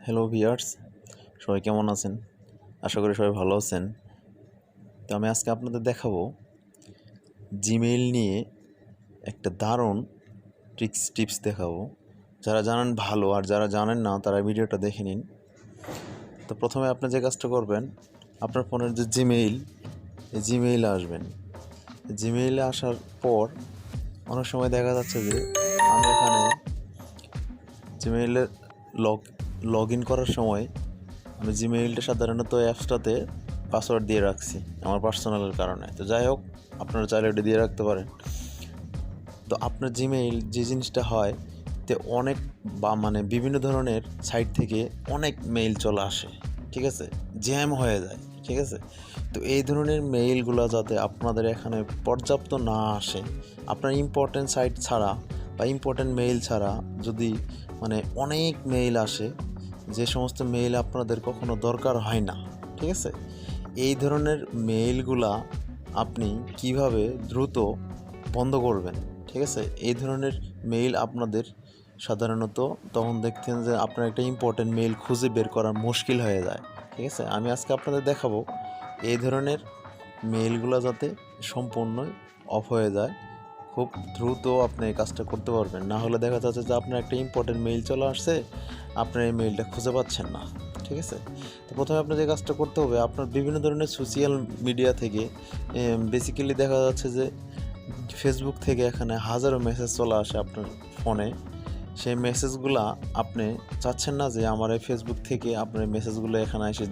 Hello viewers, সবাই কেমন আছেন? আশা করি সবাই ভালো আছেন। তো আমি আজকে আপনাদের দেখাবো জিমেইল নিয়ে একটা দারুণ টিপস দেখাবো। যারা জানেন ভালো, আর যারা জানেন না তারা ভিডিওটা দেখে নিন। তো প্রথমে আপনি যে কাজটা করবেন, আপনার ফোনের যে জিমেইল, এই জিমেইলে আসবেন। জিমেইলে আসার পর অনেক সময় দেখা যাচ্ছে যে আমি এখানে জিমেইলের লগ ইন করার সময় আমি জিমেইলটা সাধারণত অ্যাপসটাতে পাসওয়ার্ড দিয়ে রাখছি আমার পার্সোনালের কারণে। তো যাই হোক, আপনারা চাইলে ওটা দিয়ে রাখতে পারেন। তো আপনার জিমেইল যে জিনিসটা হয়, তে অনেক বিভিন্ন ধরনের সাইট থেকে অনেক মেইল চলে আসে, ঠিক আছে, জ্যাম হয়ে যায়, ঠিক আছে। তো এই ধরনের মেইলগুলো যাতে আপনাদের এখানে পর্যাপ্ত না আসে, আপনার ইম্পর্টেন্ট সাইট ছাড়া বা ইম্পর্টেন্ট মেইল ছাড়া যদি অনেক মেইল আসে, যে সমস্ত মেইল আপনাদের কখনো দরকার হয় না, ঠিক আছে, এই ধরনের মেইলগুলা আপনি কিভাবে দ্রুত বন্ধ করবেন, ঠিক আছে। এই ধরনের মেইল আপনাদের সাধারণত তখন দেখতেন যে আপনার একটা ইম্পর্টেন্ট মেইল খুঁজে বের করা মুশকিল হয়ে যায়, ঠিক আছে। আমি আজকে আপনাদের দেখাবো এই ধরনের মেইলগুলো যাতে সম্পূর্ণ অফ হয়ে যায়, খুব দ্রুত আপনি এই কাজটা করতে পারবেন। না হলে দেখা যাচ্ছে যে আপনার একটা ইম্পর্টেন্ট মেইল চলে আসছে, আপনার এই মেইলটা খুঁজে পাচ্ছেন না, ঠিক আছে। তো প্রথমে আপনার যে কাজটা করতে হবে, আপনার বিভিন্ন ধরনের সোশ্যাল মিডিয়া থেকে বেসিক্যালি দেখা যাচ্ছে যে ফেসবুক থেকে এখানে হাজারো মেসেজ চলে আসে আপনার ফোনে। সেই মেসেজগুলো আপনি চাচ্ছেন না যে আমার এই ফেসবুক থেকে আপনার এই মেসেজগুলো এখানে এসে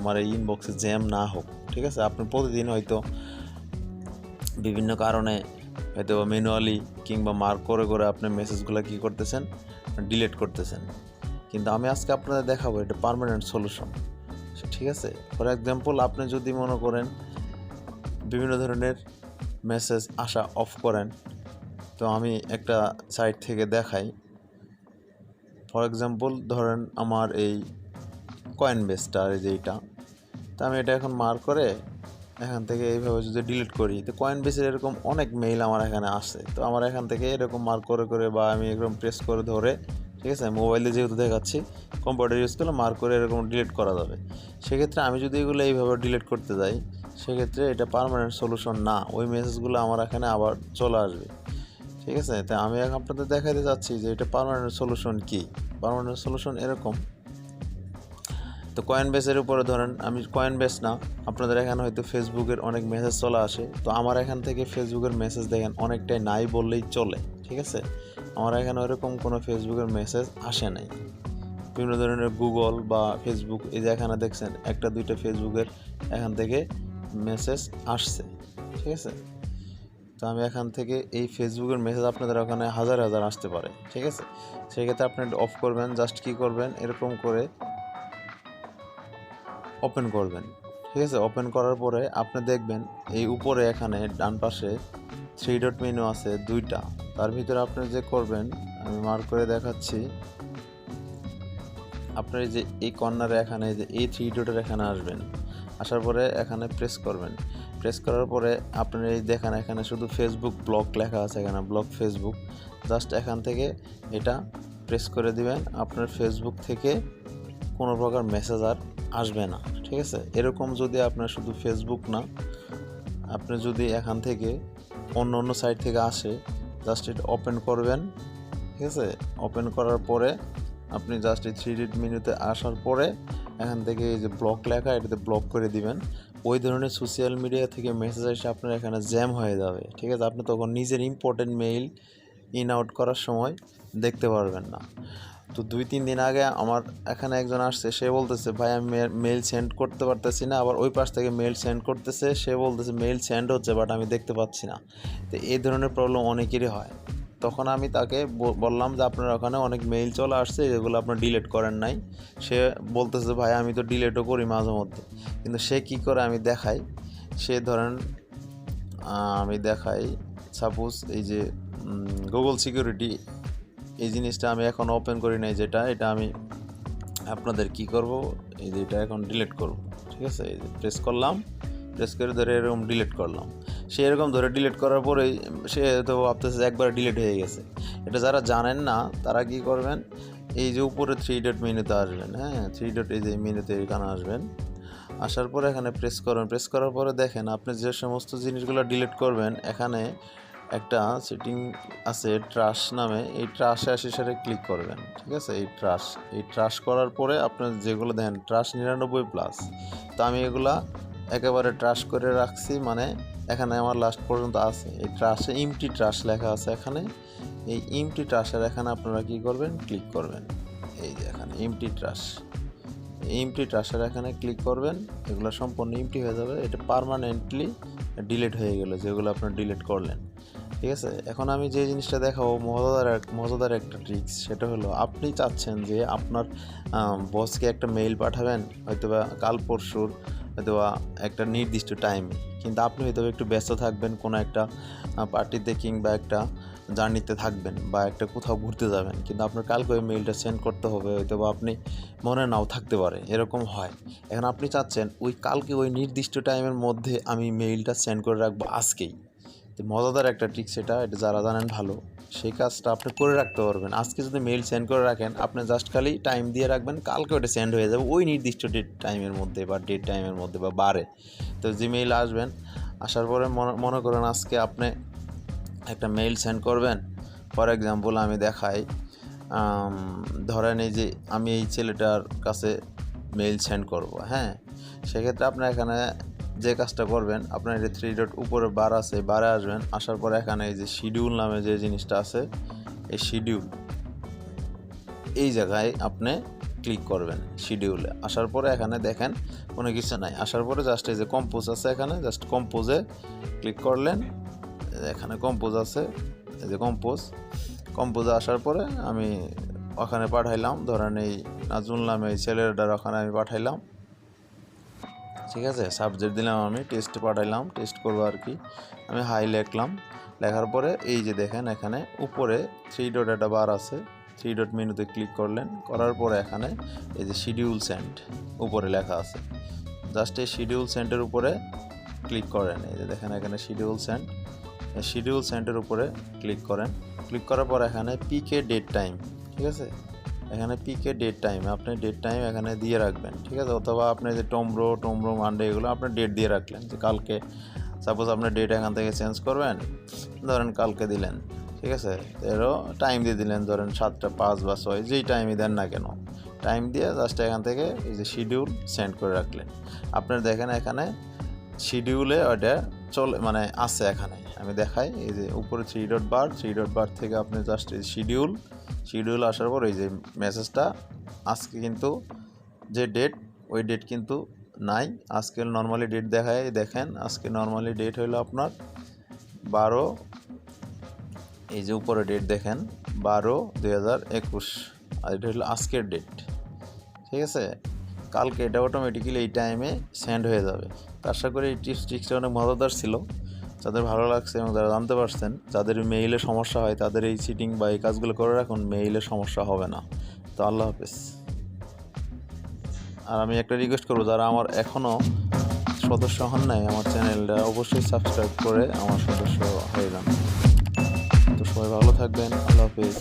আমার এই ইনবক্সে জ্যাম না হোক, ঠিক আছে। আপনি প্রতিদিন হয়তো বিভিন্ন কারণে হয়তো ম্যানুয়ালি কিংবা মার্ক করে করে আপনি মেসেজগুলো কী করতেছেন, ডিলিট করতেছেন। কিন্তু আমি আজকে আপনাদের দেখাবো এটা পার্মানেন্ট সলিউশন, ঠিক আছে। ফর এক্সাম্পল, আপনি যদি মনে করেন বিভিন্ন ধরনের মেসেজ আসা অফ করেন, তো আমি একটা সাইট থেকে দেখাই। ফর এক্সাম্পল ধরেন আমার এই কয়েনবেসটা, এই যে এইটা, তো আমি এটা এখন মার্ক করে এখান থেকে এইভাবে যদি ডিলিট করি, তো কয়েনবেসের এরকম অনেক মেইল আমার এখানে আসে। তো আমার এখান থেকে এরকম মার্ক করে করে বা আমি এরকম প্রেস করে ধরে, ঠিক আছে, মোবাইলে যেহেতু দেখাচ্ছি, কম্পিউটার ইউজ করলে মার্ক করে এরকম ডিলিট করা যাবে। সেক্ষেত্রে আমি যদি এগুলো এইভাবে ডিলিট করতে যাই, সেক্ষেত্রে এটা পার্মানেন্ট সলিউশন না, ওই মেসেজগুলো আমার এখানে আবার চলে আসবে, ঠিক আছে। তাই আমি এখন আপনাদের দেখাতে যাচ্ছি যে এটা পার্মানেন্ট সলিউশন কী। পার্মানেন্ট সলিউশন এরকম। তো কয়েনবেসের উপরে ধরেন আমি কয়েনবেস না, আপনাদের এখানে হয়তো ফেসবুকের অনেক মেসেজ চলে আসে। তো আমার এখান থেকে ফেসবুকের মেসেজ দেখেন অনেকটাই নাই বললেই চলে, ঠিক আছে। আমার এখানে ওইরকম কোনো ফেসবুকের মেসেজ আসে নাই। বিভিন্ন ধরনের গুগল বা ফেসবুক, এই যে এখানে দেখছেন একটা দুইটা ফেসবুকের এখান থেকে মেসেজ আসছে, ঠিক আছে। তো আমি এখান থেকে এই ফেসবুকের মেসেজ আপনাদের ওখানে হাজার হাজার আসতে পারে, ঠিক আছে। সেক্ষেত্রে আপনি অফ করবেন, জাস্ট কী করবেন, এরকম করে ওপেন করবেন, ঠিক আছে। ওপেন করার পরে আপনি দেখবেন এই উপরে এখানে ডান পাশে 3 ডট মেনু আছে দুইটা। তার ভিতরে আপনি যে করবেন, আমি মার্ক করে দেখাচ্ছি, আপনার যে এই কর্নারে এখানে যে এই 3 ডটের এখানে আসবেন। আসার পরে এখানে প্রেস করবেন। প্রেস করার পরে আপনার এই দেখেন এখানে শুধু ফেসবুক ব্লক লেখা আছে, এখানে ব্লক ফেসবুক। জাস্ট এখান থেকে এটা প্রেস করে দিবেন, আপনার ফেসবুক থেকে কোনো প্রকার মেসেজ আর আসবে না, ঠিক আছে। এরকম যদি আপনার শুধু ফেসবুক না, আপনি যদি এখান থেকে অন্য অন্য সাইট থেকে আসে, জাস্ট এটা ওপেন করবেন, ঠিক আছে। ওপেন করার পরে আপনি জাস্ট এই 3 ডট মেনুতে আসার পরে এখান থেকে এই যে ব্লক লেখা, এটাতে ব্লক করে দিবেন। ওই ধরনের সোশ্যাল মিডিয়া থেকে মেসেজ এসে আপনার এখানে জ্যাম হয়ে যাবে, ঠিক আছে। আপনি তখন নিজের ইম্পর্টেন্ট মেইল ইন আউট করার সময় দেখতে পারবেন না। তো 2-3 দিন আগে আমার এখানে একজন আসছে, সে বলতেছে ভাই আমি মেল সেন্ড করতে পারতেছি না, আবার ওই পাশ থেকে মেল সেন্ড করতেছে, সে বলতেছে মেল সেন্ড হচ্ছে বাট আমি দেখতে পাচ্ছি না। তো এই ধরনের প্রবলেম অনেকেরই হয়। তখন আমি তাকে বললাম যে আপনার ওখানে অনেক মেইল চলে আসছে, যেগুলো আপনার ডিলিট করেন নাই। সে বলতেছে ভাই আমি তো ডিলিটও করি মাঝে মধ্যে। কিন্তু সে কী করে আমি দেখাই, সে ধরেন আমি দেখাই, সাপোজ এই যে গুগল সিকিউরিটি, এই জিনিসটা আমি এখন ওপেন করি নাই, যেটা এটা আমি আপনাদের কি করব, এই যে এটা এখন ডিলিট করব, ঠিক আছে। এই যে প্রেস করলাম, প্রেস করে ধরে এরকম ডিলিট করলাম। সে এরকম ধরে ডিলিট করার পরেই সে তো ভাবতেছে একবার ডিলিট হয়ে গেছে। এটা যারা জানেন না তারা কি করবেন, এই যে উপরে 3 ডট মেনুতে আসবেন, হ্যাঁ 3 ডট এই যে মেনুতে এখানে আসবেন, আসার পরে এখানে প্রেস করবেন। প্রেস করার পরে দেখেন আপনি যে সমস্ত জিনিসগুলো ডিলিট করবেন, এখানে একটা সেটিং আছে ট্রাশ নামে, এই ট্রাশে আসে সেটা ক্লিক করবেন, ঠিক আছে। এই ট্রাশ করার পরে আপনার যেগুলো দেখেন ট্রাশ 99+, তো আমি এগুলা একেবারে ট্রাশ করে রাখছি, মানে এখানে আমার লাস্ট পর্যন্ত আছে। এই ট্রাশে ইমটি ট্রাশ লেখা আছে এখানে, এই ইমটি ট্রাশের এখানে আপনারা কী করবেন, ক্লিক করবেন। এই যে এখানে ইমটি ট্রাশের এখানে ক্লিক করবেন, এগুলো সম্পূর্ণ ইমটি হয়ে যাবে, এটা পার্মানেন্টলি ডিলিট হয়ে গেল যেগুলো আপনার ডিলিট করলেন, ঠিক আছে। এখন আমি যে জিনিসটা দেখাবো মজাদার একটা ট্রিক্স, সেটা হলো আপনি চাচ্ছেন যে আপনার বসকে একটা মেইল পাঠাবেন হয়তোবা কাল পরশুর, হয়তোবা একটা নির্দিষ্ট টাইমে, কিন্তু আপনি হয়তো একটু ব্যস্ত থাকবেন, কোনো একটা পার্টিতে কিংবা একটা জার্নিতে থাকবেন বা একটা কোথাও ঘুরতে যাবেন, কিন্তু আপনার কালকে ওই মেইলটা সেন্ড করতে হবে, হয়তোবা আপনি মনে নাও থাকতে পারে, এরকম হয়। এখন আপনি চাচ্ছেন ওই কালকে ওই নির্দিষ্ট টাইমের মধ্যে আমি মেইলটা সেন্ড করে রাখবো আজকেই। তো মজাদার একটা ট্রিক্স এটা যারা জানেন ভালো, সেই কাজটা আপনি করে রাখতে পারবেন। আজকে যদি মেইল সেন্ড করে রাখেন, আপনি জাস্ট খালি টাইম দিয়ে রাখবেন, কালকে ওটা সেন্ড হয়ে যাবে ওই নির্দিষ্ট টাইমের মধ্যে বা ডেট টাইমের মধ্যে বা বারে। তো জিমেইল আসবেন, আসার পরে মনে করেন আজকে আপনি একটা মেইল সেন্ড করবেন। ফর এক্সাম্পল আমি দেখাই, ধরেন এই যে আমি এই ছেলেটার কাছে মেইল সেন্ড করব, হ্যাঁ, সেক্ষেত্রে আপনার এখানে যে কাজটা করবেন, আপনার এই 3 ডট উপরে বার আছে, বারে আসবেন, আসার পরে এখানে এই যে শিডিউল নামে যে জিনিসটা আছে, এই শিডিউল এই জায়গায় আপনি ক্লিক করবেন। শিডিউলে আসার পরে এখানে দেখেন কোনো কিছু নাই, আসার পরে জাস্ট এই যে কম্পোজ আছে, এখানে জাস্ট কম্পোজে ক্লিক করলেন, এখানে কম্পোজ আছে, এই যে কম্পোজে আসার পরে আমি ওখানে পাঠাইলাম, ধরেন এই নাজমুল নামে এই ছেলেটার ওখানে আমি পাঠাইলাম, ঠিক আছে। সাবজেক্ট দিলাম, আমি টেস্ট পাঠাইলাম, টেস্ট করবো আর কি। আমি হাই লিখলাম, লেখার পরে এই যে দেখেন এখানে উপরে 3 ডট একটা বার আছে, 3 ডট মেনুতে ক্লিক করলেন, করার পরে এখানে এই যে শিডিউল সেন্ড উপরে লেখা আছে, জাস্ট এই শিডিউল সেন্ডের উপরে ক্লিক করেন। এই যে দেখেন এখানে শিডিউল সেন্ডের উপরে ক্লিক করেন, ক্লিক করার পর এখানে পিকে ডেট টাইম, ঠিক আছে। এখানে পিকে ডেট টাইম, আপনি ডেট টাইম এখানে দিয়ে রাখবেন, ঠিক আছে। অথবা আপনি যে টমব্রো মানডে এগুলো আপনি ডেট দিয়ে রাখলেন, যে কালকে সাপোজ আপনি ডেট এখান থেকে চেঞ্জ করবেন, ধরেন কালকে দিলেন, ঠিক আছে। এরও টাইম দিয়ে দিলেন, ধরেন 7টা 5 বা 6, যেই টাইমই দেন না কেন টাইম দিয়ে জাস্ট এখান থেকে এই যে শিডিউল সেন্ড করে রাখলেন। আপনার দেখেন এখানে শিডিউলে ওটা চলে, মানে আছে এখানে আমি দেখাই, এই যে উপরে 3 ডট বার থেকে আপনি জাস্ট এই শিডিউল আসার পর এই যে মেসেজটা, আজকে কিন্তু যে ডেট ওই ডেট কিন্তু নাই, আজকে নর্মালি ডেট দেখায়, দেখেন আজকে নর্মালি ডেট হলো আপনার 12, এই যে উপরে ডেট দেখেন 12/2021, আর এটা হলো আজকের ডেট, ঠিক আছে। কালকে এটা অটোমেটিক্যালি এই টাইমে সেন্ড হয়ে যাবে। তো আশা করি এই ট্রিক্সটা অনেক মজাদার ছিল, যাদের ভালো লাগছে এবং যারা জানতে পারছেন, যাদের মেইলে সমস্যা হয় তাদের এই সিটিং বা এই কাজগুলো করে রাখুন, মেইলে সমস্যা হবে না। তো আল্লাহ হাফেজ। আর আমি একটা রিকোয়েস্ট করবো, যারা আমার এখনও সদস্য হন নাই আমার চ্যানেলটা, অবশ্যই সাবস্ক্রাইব করে আমার সদস্য হয়ে যান। তো সবাই ভালো থাকবেন, আল্লাহ হাফেজ।